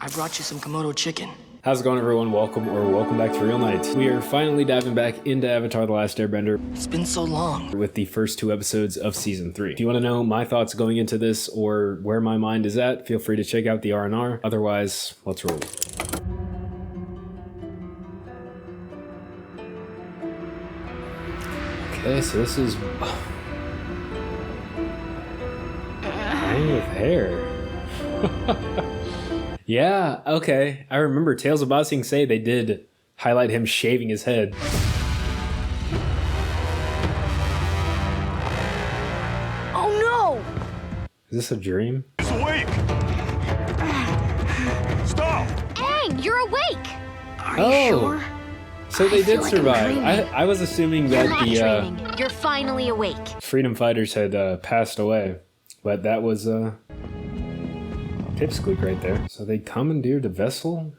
I brought you some Komodo chicken. How's it going, everyone? Welcome back to Real Night. We are finally diving back into Avatar: The Last Airbender. It's been so long. With the first 2 episodes of Season 3. If you want to know my thoughts going into this or where my mind is at, feel free to check out the R&R. Otherwise, let's roll. Okay, so this is... Dang with hair. Yeah, okay. I remember Tales of Ba Sing Se, they did highlight him shaving his head. Oh no! Is this a dream? He's awake! Stop! Aang, you're awake! Are you sure? So they did feel like I'm survive. dreaming. I was assuming You're that not the dreaming. You're finally awake. freedom fighters had passed away, but that was Pipsqueak right there. So they commandeered a vessel?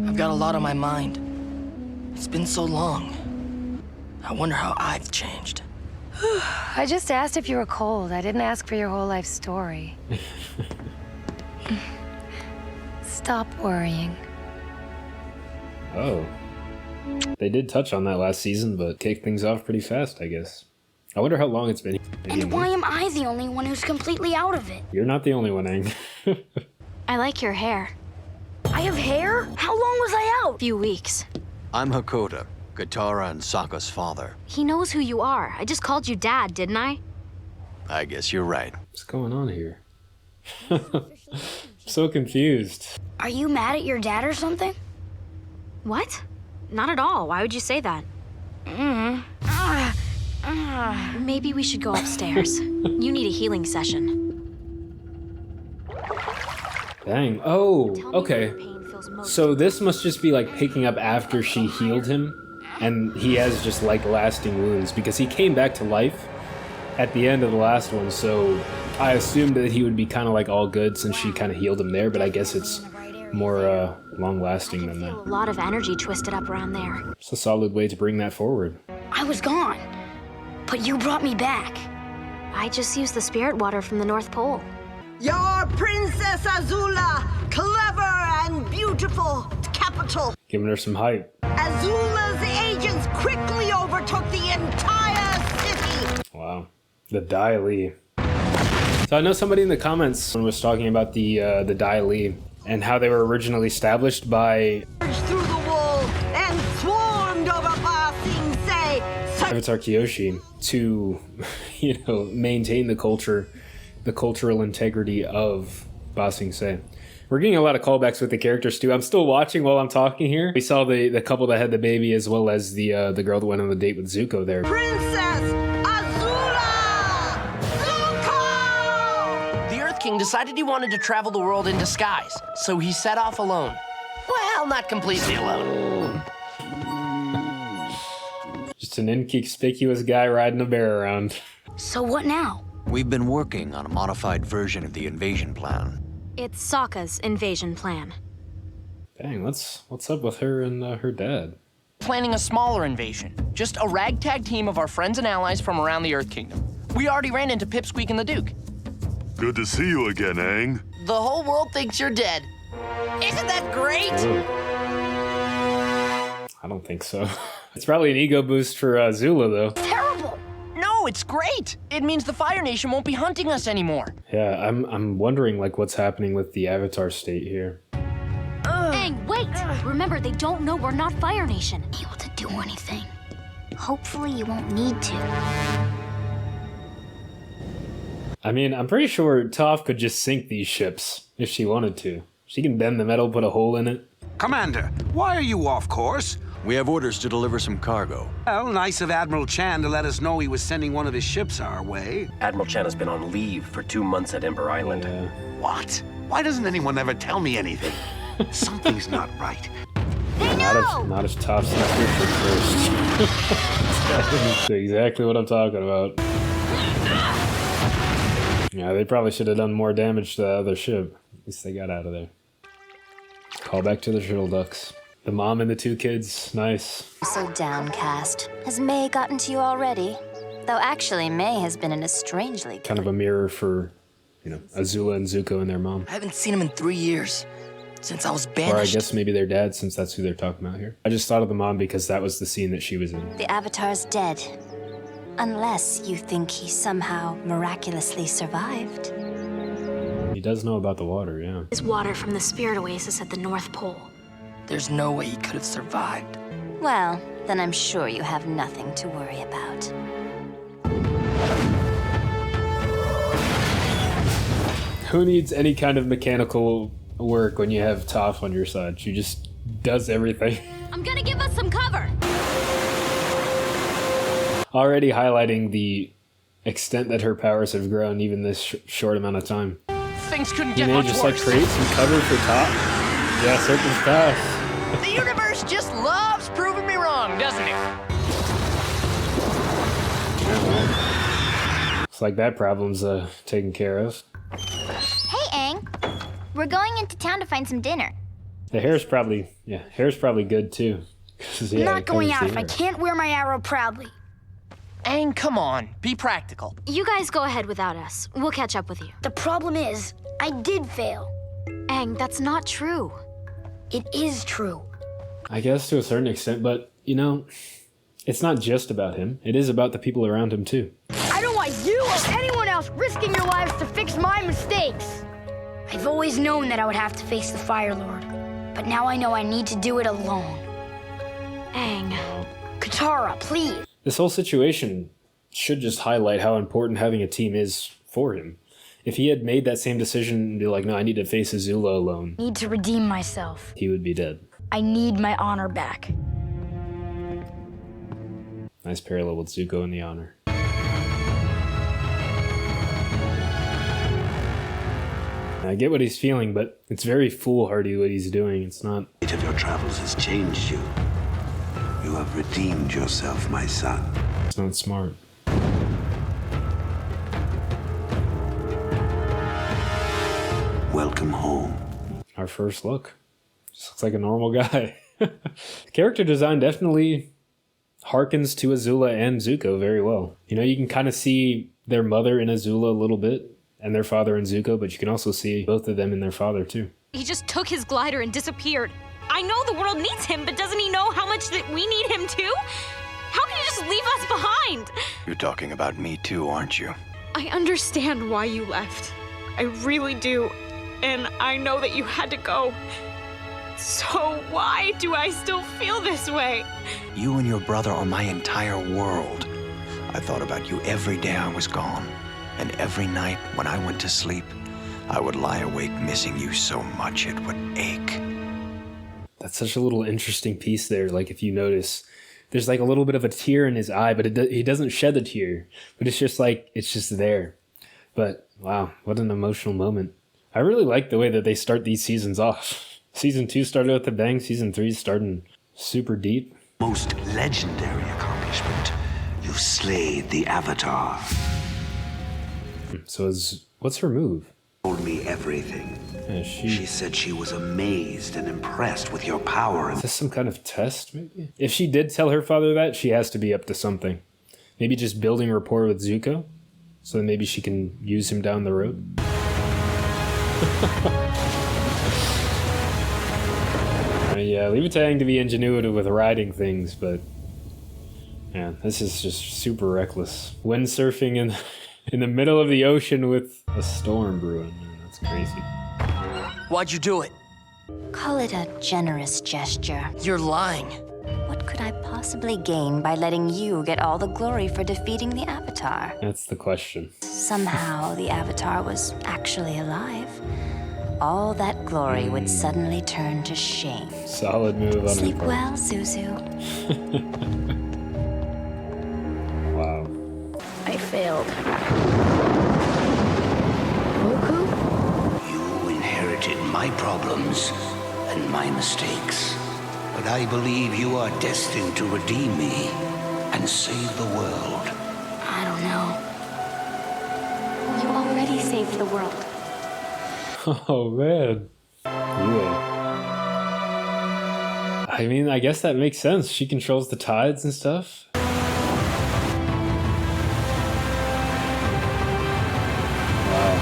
I've got a lot on my mind. It's been so long. I wonder how I've changed. I just asked if you were cold. I didn't ask for your whole life story. Stop worrying. Oh. They did touch on that last season, but kicked things off pretty fast, I guess. I wonder how long it's been. And why am I the only one who's completely out of it? You're not the only one, Aang. I like your hair. I have hair? How long was I out? Few weeks. I'm Hakoda, Katara and Sokka's father. He knows who you are. I just called you Dad, didn't I? I guess you're right. What's going on here? So confused. Are you mad at your dad or something? What? Not at all. Why would you say that? Maybe we should go upstairs. You need a healing session. Dang. Oh, Tell me okay. where pain feels most So this must just be like picking up after she healed him, and he has just like lasting wounds because he came back to life at the end of the last one, so I assumed that he would be kind of like all good since she kind of healed him there, but I guess it's more long lasting than feel that. a lot of energy twisted up around there. It's a solid way to bring that forward. I was gone. But you brought me back. I just used the spirit water from the North Pole. Your Princess Azula, clever and beautiful, capital. Giving her some hype. Azula's agents quickly overtook the entire city. Wow. The Dai Li. So I know somebody in the comments was talking about the Dai Li and how they were originally established by Through the wall and swarmed over Ba Sing Se. Avatar Kyoshi to, maintain the cultural integrity of Ba Sing Se. We're getting a lot of callbacks with the characters too. I'm still watching while I'm talking here. We saw the couple that had the baby as well as the girl that went on the date with Zuko there. Princess Azula! Zuko! The Earth King decided he wanted to travel the world in disguise, so he set off alone. Well, not completely alone. Just an inconspicuous guy riding a bear around. So what now? We've been working on a modified version of the invasion plan. It's Sokka's invasion plan. Dang, what's up with her and her dad? Planning a smaller invasion. Just a ragtag team of our friends and allies from around the Earth Kingdom. We already ran into Pipsqueak and the Duke. Good to see you again, Aang. The whole world thinks you're dead. Isn't that great? Ooh. I don't think so. It's probably an ego boost for Zula, though. Terrible! No, it's great! It means the Fire Nation won't be hunting us anymore. Yeah, I'm wondering like what's happening with the Avatar state here. Aang, wait! Remember, they don't know we're not Fire Nation. Able to do anything. Hopefully you won't need to. I mean, I'm pretty sure Toph could just sink these ships if she wanted to. She can bend the metal, put a hole in it. Commander, why are you off course? We have orders to deliver some cargo. Well, nice of Admiral Chan to let us know he was sending one of his ships our way. Admiral Chan has been on leave for 2 months at Ember Island. Yeah. What? Why doesn't anyone ever tell me anything? Something's not right. Not if Toph's not here for first. That's exactly what I'm talking about. Yeah, they probably should have done more damage to the other ship. At least they got out of there. Call back to the turtle ducks. The mom and the 2 kids, nice. So downcast. Has May gotten to you already? Though actually, May has been in a strangely... Kind of a mirror for you know, Azula and Zuko and their mom. I haven't seen him in 3 years. Since I was Or I banished. guess maybe their dad, since that's who they're talking about here. I just thought of the mom because that was the scene that she was in. The Avatar's dead. Unless you think he somehow miraculously survived. He does know about the water, yeah. Is water from the spirit oasis at the North Pole. There's no way he could have survived. Well, then I'm sure you have nothing to worry about. Who needs any kind of mechanical work when you have Toph on your side? She just does everything. I'm gonna give us some cover. Already highlighting the extent that her powers have grown even this short amount of time. Things couldn't You get may much just worse. like create some cover for Toph. Yeah, Serpent's Pass. The universe just loves proving me wrong, doesn't it? Looks like that problem's taken care of. Hey, Aang. We're going into town to find some dinner. The hair's probably good too. 'Cause, yeah, Not it going covers out the if I hair. can't wear my arrow proudly. Aang, come on. Be practical. You guys go ahead without us. We'll catch up with you. The problem is, I did fail. Aang, that's not true. It is true. I guess to a certain extent, but you know, it's not just about him. It is about the people around him too. I don't want you or anyone else risking your lives to fix my mistakes. I've always known that I would have to face the Fire Lord, but now I know I need to do it alone. Aang. Katara, please. This whole situation should just highlight how important having a team is for him. If he had made that same decision and be like, no, I need to face Azula alone, Need to redeem myself. he would be dead. I need my honor back. Nice parallel with Zuko and the honor. I get what he's feeling, but it's very foolhardy what he's doing. It's not... The fate of your travels has changed you. You have redeemed yourself, my son. It's not smart. Welcome home. Our first look. Just looks like a normal guy. Character design definitely harkens to Azula and Zuko very well. You know, you can kind of see their mother in Azula a little bit, and their father in Zuko, but you can also see both of them in their father too. He just took his glider and disappeared. I know the world needs him, but doesn't he know how much that we need him too? How can he just leave us behind? You're talking about me too, aren't you? I understand why you left. I really do. And I know that you had to go. So why do I still feel this way? You and your brother are my entire world. I thought about you every day I was gone. And every night when I went to sleep, I would lie awake missing you so much it would ache. That's such a little interesting piece there. Like, if you notice, there's like a little bit of a tear in his eye, but he doesn't shed the tear. But it's just like, it's just there. But wow, what an emotional moment. I really like the way that they start these seasons off. Season 2 started with a bang. Season 3 is starting super deep. Most legendary accomplishment. You slayed the Avatar. So what's her move? Told me everything. Yeah, She said she was amazed and impressed with your power. Is this some kind of test, maybe? If she did tell her father that, she has to be up to something. Maybe just building rapport with Zuko, so that maybe she can use him down the road. Yeah, leave it to Aang to be ingenuity with riding things, but man, this is just super reckless. Windsurfing in the middle of the ocean with a storm brewing. Man, that's crazy. Why'd you do it? Call it a generous gesture. You're lying. What could I possibly gain by letting you get all the glory for defeating the Avatar? That's the question. Somehow the Avatar was actually alive. All that glory would suddenly turn to shame. Solid move on Sleep her part. well, Zuzu. Wow. I failed. Goku? You inherited my problems and my mistakes. But I believe you are destined to redeem me and save the world. I don't know. You already saved the world. Oh, man. Yeah. I mean, I guess that makes sense. She controls the tides and stuff. Wow.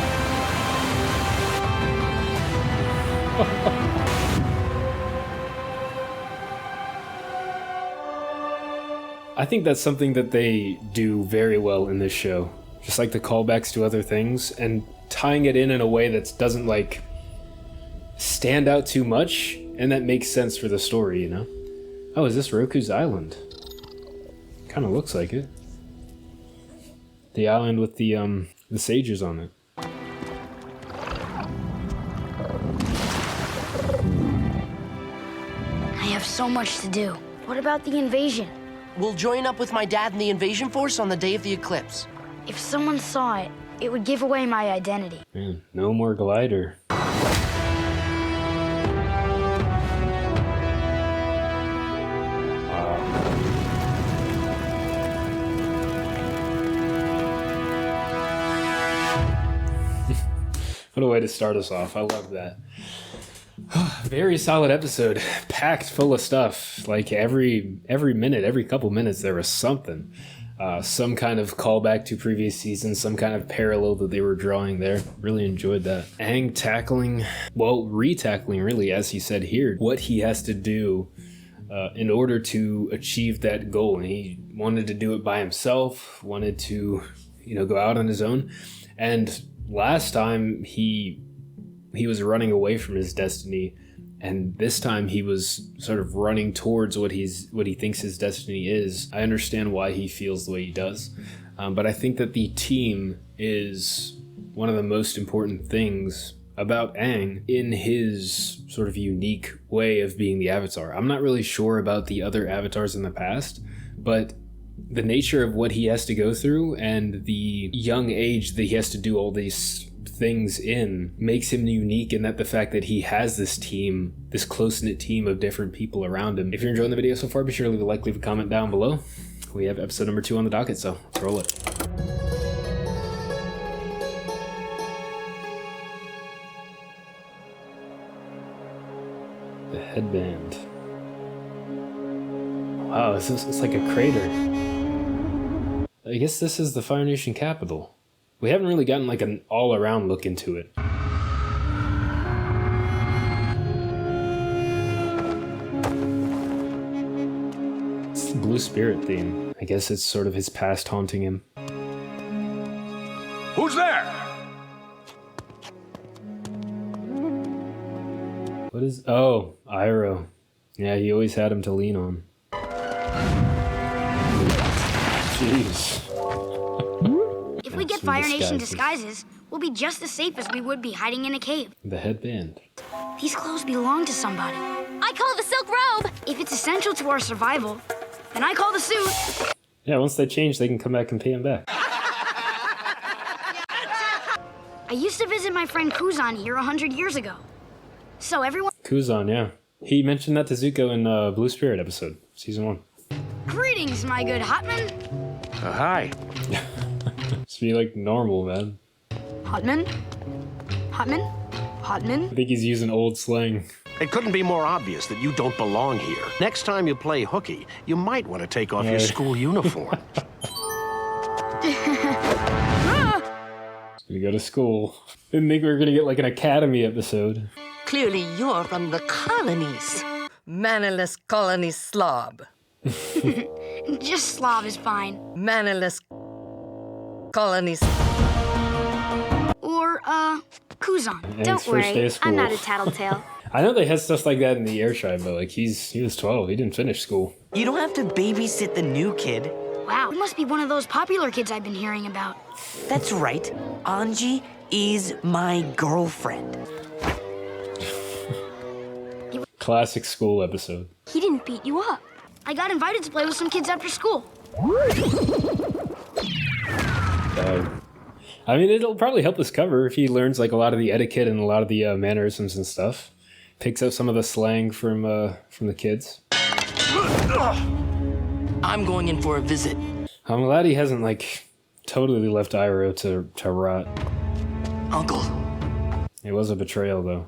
I think that's something that they do very well in this show. Just like the callbacks to other things and tying it in a way that doesn't like stand out too much, and that makes sense for the story, you know? Oh, is this Roku's island? Kind of looks like it. The island with the sages on it. I have so much to do. What about the invasion? We'll join up with my dad and the invasion force on the day of the eclipse. If someone saw it, it would give away my identity. Man, no more glider. What a way to start us off. I love that. Very solid episode, packed full of stuff. Like every minute, every couple minutes, there was something. Some kind of callback to previous seasons, some kind of parallel that they were drawing there. Really enjoyed that. Aang tackling, well, re-tackling really, as he said here, what he has to do in order to achieve that goal. And he wanted to do it by himself, wanted to, go out on his own. And last time he was running away from his destiny, and this time he was sort of running towards what he thinks his destiny is. I understand why he feels the way he does, but I think that the team is one of the most important things about Aang in his sort of unique way of being the Avatar. I'm not really sure about the other Avatars in the past, but the nature of what he has to go through and the young age that he has to do all these things in makes him unique, in that the fact that he has this team, this close-knit team of different people around him. If you're enjoying the video so far, be sure to leave a like, leave a comment down below. We have episode number 2 on the docket, so let's roll it. The headband. Wow, it's like a crater. I guess this is the Fire Nation capital. We haven't really gotten like an all-around look into it. It's the Blue Spirit theme. I guess it's sort of his past haunting him. Who's there? What is... Oh, Iroh. Yeah, he always had him to lean on. Jeez. If we get Fire Nation disguises, we'll be just as safe as we would be hiding in a cave. The headband. These clothes belong to somebody. I call the silk robe! If it's essential to our survival, then I call the suit. Yeah, once they change, they can come back and pay him back. I used to visit my friend Kuzan here 100 years ago. So everyone... Kuzan, yeah. He mentioned that to Zuko in Blue Spirit episode, season 1. Greetings, my good Hotman. Hi. Just be like normal, man. Hotman? Hotman? Hotman? I think he's using old slang. It couldn't be more obvious that you don't belong here. Next time you play hooky, you might want to take off your school uniform. We go to school. Didn't think we were gonna get like an academy episode. Clearly you're from the colonies. Mannerless colony slob. Just Slav is fine. Mannerless colonies. Or, Kuzan. And Don't worry, I'm not a tattletale. I know they had stuff like that in the air tribe, but like he was 12. He didn't finish school. You don't have to babysit the new kid. Wow, he must be one of those popular kids I've been hearing about. That's right. Anji is my girlfriend. Classic school episode. He didn't beat you up. I got invited to play with some kids after school. I mean, it'll probably help this cover if he learns like a lot of the etiquette and a lot of the mannerisms and stuff. Picks up some of the slang from the kids. I'm going in for a visit. I'm glad he hasn't like totally left Iroh to rot. Uncle. It was a betrayal though.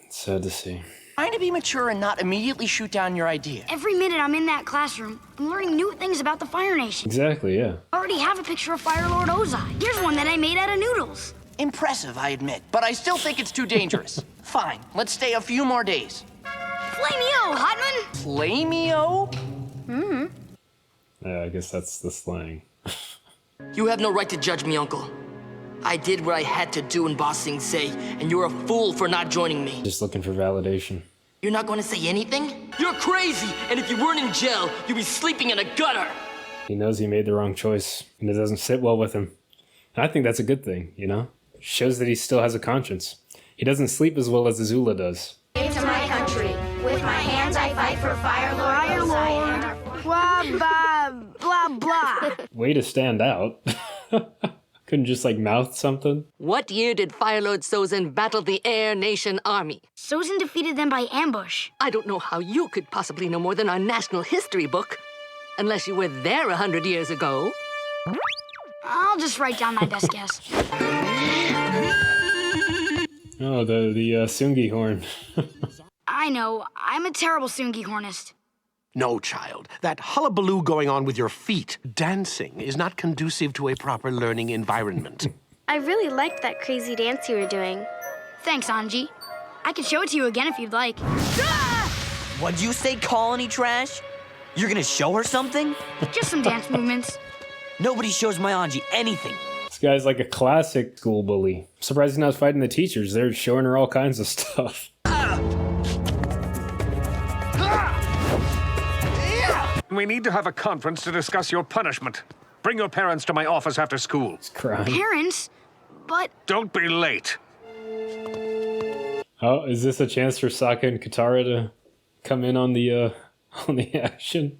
It's sad to see. Trying to be mature and not immediately shoot down your idea. Every minute I'm in that classroom, I'm learning new things about the Fire Nation. Exactly, yeah. I already have a picture of Fire Lord Ozai. Here's one that I made out of noodles. Impressive, I admit, but I still think it's too dangerous. Fine, let's stay a few more days. Flameo, Hotman! Flameo? Mm-hmm. Yeah, I guess that's the slang. You have no right to judge me, Uncle. I did what I had to do in Ba Sing Se, and you're a fool for not joining me. Just looking for validation. You're not going to say anything? You're crazy, and if you weren't in jail, you'd be sleeping in a gutter. He knows he made the wrong choice, and it doesn't sit well with him. And I think that's a good thing, you know? Shows that he still has a conscience. He doesn't sleep as well as Azula does. Into my country. With my hands I fight for Fire Lord Ozai. Blah, blah, blah, blah. Way to stand out. Couldn't just like mouth something? What year did Fire Lord Sozin battle the Air Nation army? Sozin defeated them by ambush. I don't know how you could possibly know more than our national history book. Unless you were there 100 years ago. I'll just write down my best guess. Oh, the Sungi horn. I know. I'm a terrible Sungi hornist. No, child. That hullabaloo going on with your feet, dancing, is not conducive to a proper learning environment. I really liked that crazy dance you were doing. Thanks, Anji. I can show it to you again if you'd like. What'd you say, colony trash? You're gonna show her something? Just some dance movements. Nobody shows my Anji anything. This guy's like a classic school bully. I'm surprised he's not fighting the teachers. They're showing her all kinds of stuff. We need to have a conference to discuss your punishment. Bring your parents to my office after school. He's crying. Parents? But... Don't be late. Oh, is this a chance for Sokka and Katara to come in on the action?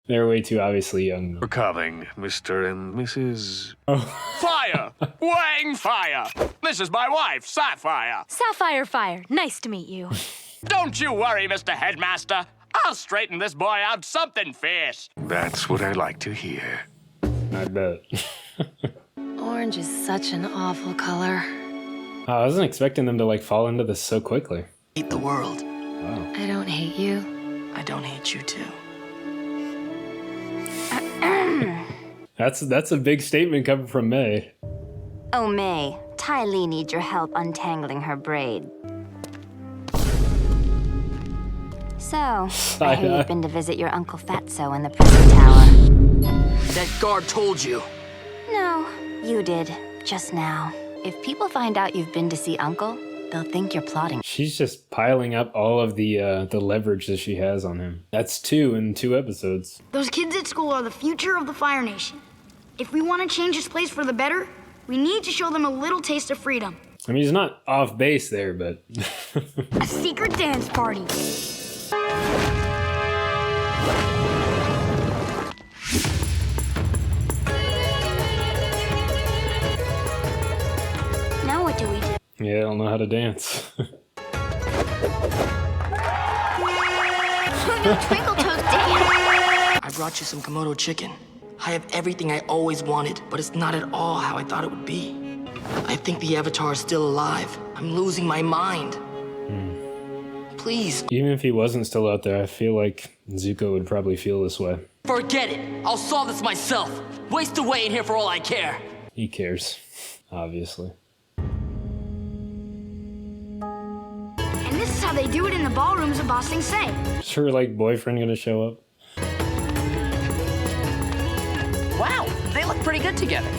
They're way too obviously young. We're coming, Mr. and Mrs. Fire! Wang fire! This is my wife, Sapphire. Fire. Nice to meet you. Don't you worry, Mr. Headmaster. I'll straighten this boy out something fierce. That's what I like to hear. I bet. Orange is such an awful color. I wasn't expecting them to like fall into this so quickly. Hate the world. Wow. I don't hate you. I don't hate you too. That's a big statement coming from May. Oh, May, Ty Lee needs your help untangling her braid. So, I hear you've been to visit your Uncle Fatso in the prison tower. That guard told you. No, you did, just now. If people find out you've been to see Uncle, they'll think you're plotting. She's just piling up all of the leverage that she has on him. That's 2 in 2 episodes. Those kids at school are the future of the Fire Nation. If we want to change this place for the better, we need to show them a little taste of freedom. I mean, he's not off base there, but... A secret dance party. Now what do we do? Yeah, I don't know how to dance. Twinkle Toes dance. I brought you some Komodo chicken. I have everything I always wanted, but it's not at all how I thought it would be. I think the Avatar is still alive. I'm losing my mind. Please. Even if he wasn't still out there, I feel like Zuko would probably feel this way. Forget it. I'll solve this myself. Waste away in here for all I care. He cares, obviously. And this is how they do it in the ballrooms of Ba Sing Se. Is her, like, boyfriend gonna show up? Wow, they look pretty good together.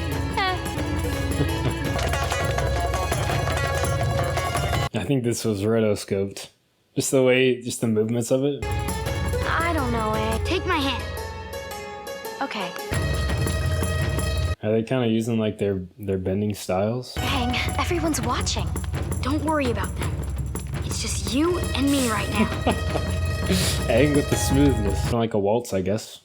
I think this was rotoscoped. Just the way, just the movements of it. I don't know, Take my hand. Okay. Are they kind of using, like, their bending styles? Bang, everyone's watching. Don't worry about them. It's just you and me right now. Aang with the smoothness. Kind of like a waltz, I guess.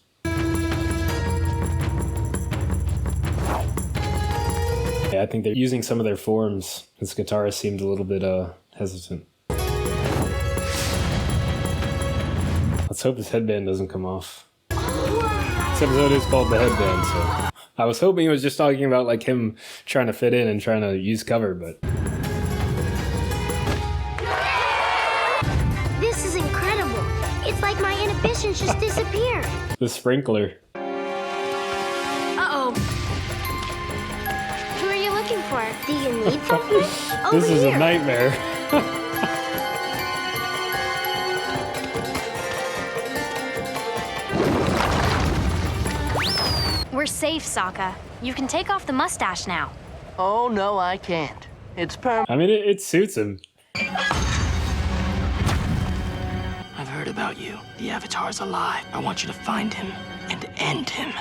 Yeah, I think they're using some of their forms, because Katara seemed a little bit hesitant. Let's hope this headband doesn't come off. This episode is called The Headband, so... I was hoping he was just talking about, like, him trying to fit in and trying to use cover, but... The sprinkler. Uh-oh. Who are you looking for? Do you need something? This is a nightmare. We're safe, Sokka. You can take off the mustache now. Oh, no, I can't. It's permanent. I mean, it suits him. I've heard about you. The Avatar's alive. I want you to find him and end him.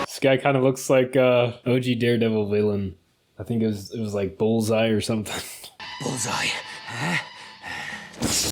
This guy kind of looks like OG Daredevil villain. I think it was like Bullseye or something. Bullseye, huh?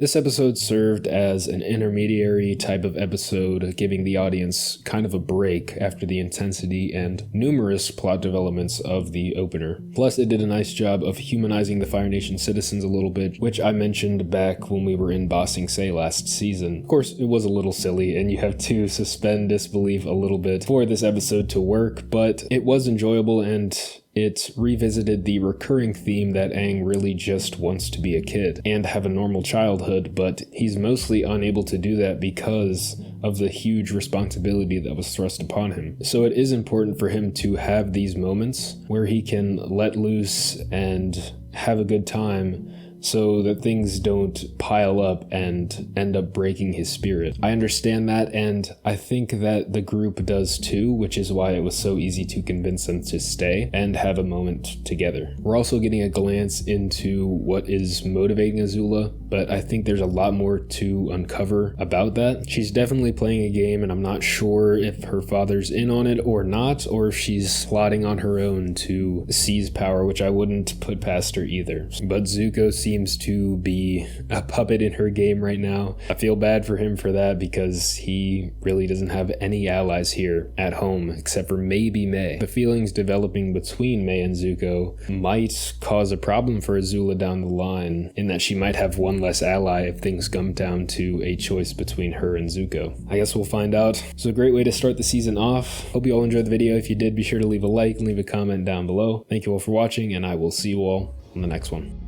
This episode served as an intermediary type of episode, giving the audience kind of a break after the intensity and numerous plot developments of the opener. Plus, it did a nice job of humanizing the Fire Nation citizens a little bit, which I mentioned back when we were in Ba Sing Se last season. Of course, it was a little silly, and you have to suspend disbelief a little bit for this episode to work, but it was enjoyable, and it revisited the recurring theme that Aang really just wants to be a kid and have a normal childhood, but he's mostly unable to do that because of the huge responsibility that was thrust upon him. So it is important for him to have these moments where he can let loose and have a good time, so that things don't pile up and end up breaking his spirit. I understand that, and I think that the group does too, which is why it was so easy to convince them to stay and have a moment together. We're also getting a glance into what is motivating Azula, but I think there's a lot more to uncover about that. She's definitely playing a game, and I'm not sure if her father's in on it or not, or if she's plotting on her own to seize power, which I wouldn't put past her either. But Zuko seems to be a puppet in her game right now. I feel bad for him for that because he really doesn't have any allies here at home except for maybe Mai. The feelings developing between Mai and Zuko might cause a problem for Azula down the line, in that she might have one less ally if things come down to a choice between her and Zuko. I guess we'll find out. So a great way to start the season off. Hope you all enjoyed the video. If you did, be sure to leave a like and leave a comment down below. Thank you all for watching, and I will see you all on the next one.